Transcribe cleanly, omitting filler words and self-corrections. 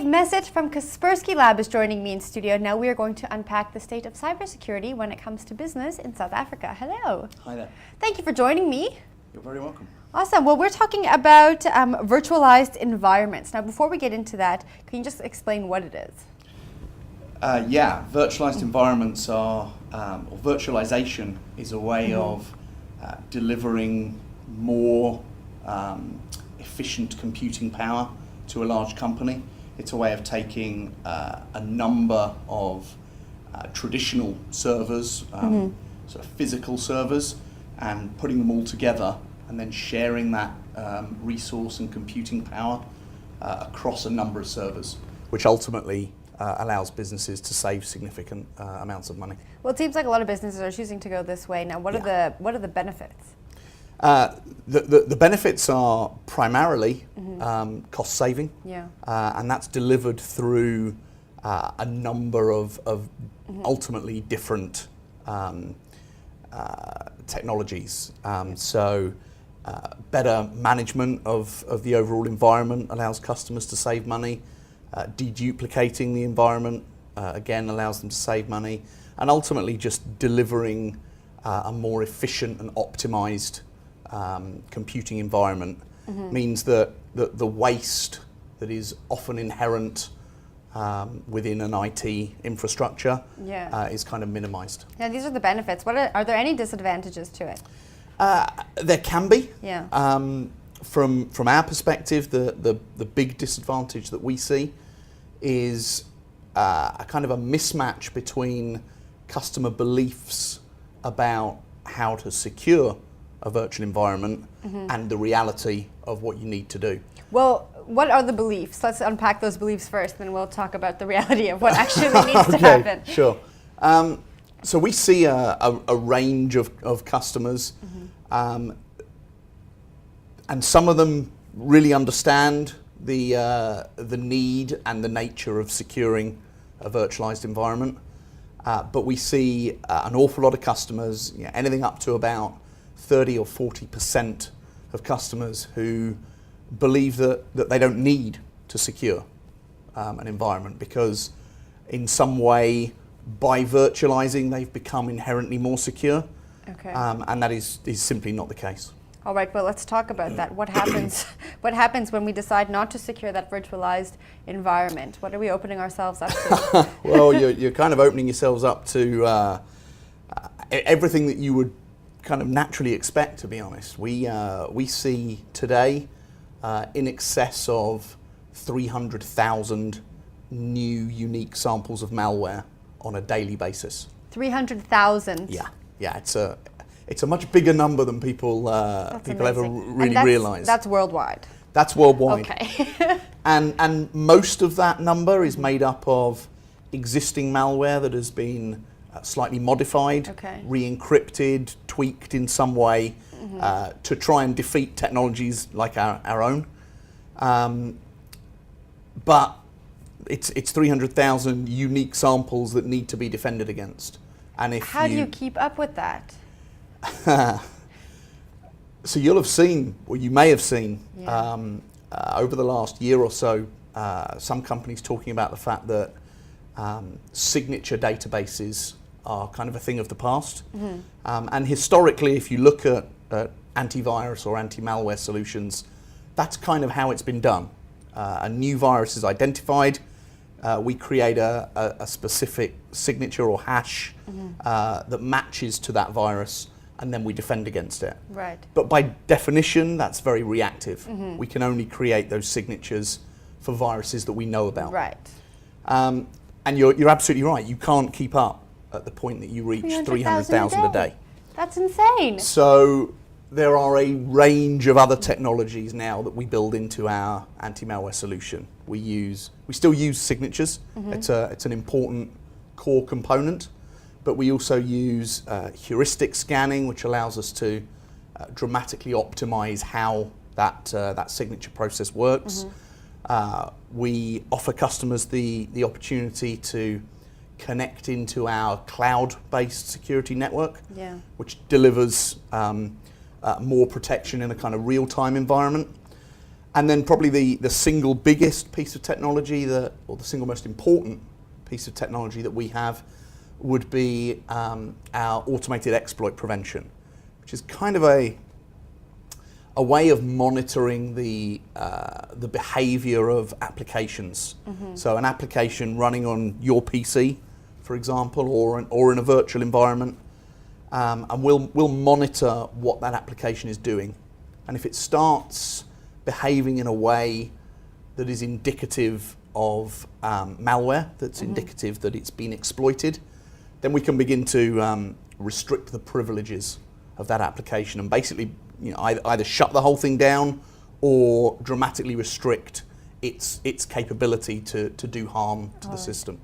Dave Messett from Kaspersky Lab is joining me in studio. Now we are going to unpack the state of cybersecurity when it comes to business in South Africa. Hello. Hi there. Thank you for joining me. You're very welcome. Awesome. Well, we're talking about virtualized environments. Now, before we get into that, can you just explain what it is? Virtualized environments are, or virtualization is a way of delivering more efficient computing power to a large company. It's a way of taking a number of traditional servers, sort of physical servers, and putting them all together and then sharing that resource and computing power across a number of servers, which ultimately allows businesses to save significant amounts of money. Well, it seems like a lot of businesses are choosing to go this way. Now, what are the benefits? The benefits are primarily cost saving, and that's delivered through a number of ultimately different technologies. Better management of the overall environment allows customers to save money. Deduplicating the environment again allows them to save money, and ultimately just delivering a more efficient and optimized computing environment means that the waste that is often inherent within an IT infrastructure is kind of minimized. Yeah, these are the benefits. Are there any disadvantages to it? There can be. Yeah. From our perspective, the big disadvantage that we see is a kind of a mismatch between customer beliefs about how to secure a virtual environment and the reality of what you need to do. Well, what are the beliefs? Let's unpack those beliefs first, then we'll talk about the reality of what actually needs to happen. Sure. So we see a range of customers, and some of them really understand the need and the nature of securing a virtualized environment. But we see an awful lot of customers, anything up to about 30 or 40% of customers who believe that they don't need to secure an environment because in some way by virtualizing they've become inherently more secure. Okay. And that is simply not the case. All right, well, let's talk about that. What happens when we decide not to secure that virtualized environment? What are we opening ourselves up to? Well, you're kind of opening yourselves up to everything that you would kind of naturally expect, to be honest. We see today in excess of 300,000 new unique samples of malware on a daily basis. 300,000? Yeah, it's a much bigger number than people ever really realise. That's worldwide? That's worldwide. Okay. and most of that number is made up of existing malware that has been slightly modified, re-encrypted, tweaked in some way to try and defeat technologies like our own. But it's 300,000 unique samples that need to be defended against. And how do you keep up with that? So you'll have seen, or you may have seen, over the last year or so, some companies talking about the fact that signature databases are kind of a thing of the past. And historically, if you look at antivirus or anti-malware solutions, that's kind of how it's been done. A new virus is identified, we create a specific signature or hash that matches to that virus, and then we defend against it. Right. But by definition, that's very reactive. We can only create those signatures for viruses that we know about. Right. And you're absolutely right. You can't keep up at the point that you reach 300,000 a day. That's insane. So there are a range of other technologies now that we build into our anti-malware solution. We still use signatures. It's an important core component, but we also use heuristic scanning, which allows us to dramatically optimize how that signature process works. We offer customers the opportunity to connect into our cloud-based security network, which delivers more protection in a kind of real-time environment. And then probably the single biggest piece of technology, or the single most important piece of technology that we have would be our automated exploit prevention, which is kind of a way of monitoring the behavior of applications. So an application running on your PC, for example, or in a virtual environment, and we'll monitor what that application is doing. And if it starts behaving in a way that is indicative of malware, that's indicative that it's been exploited, then we can begin to restrict the privileges of that application and basically either shut the whole thing down or dramatically restrict its capability to do harm to the system.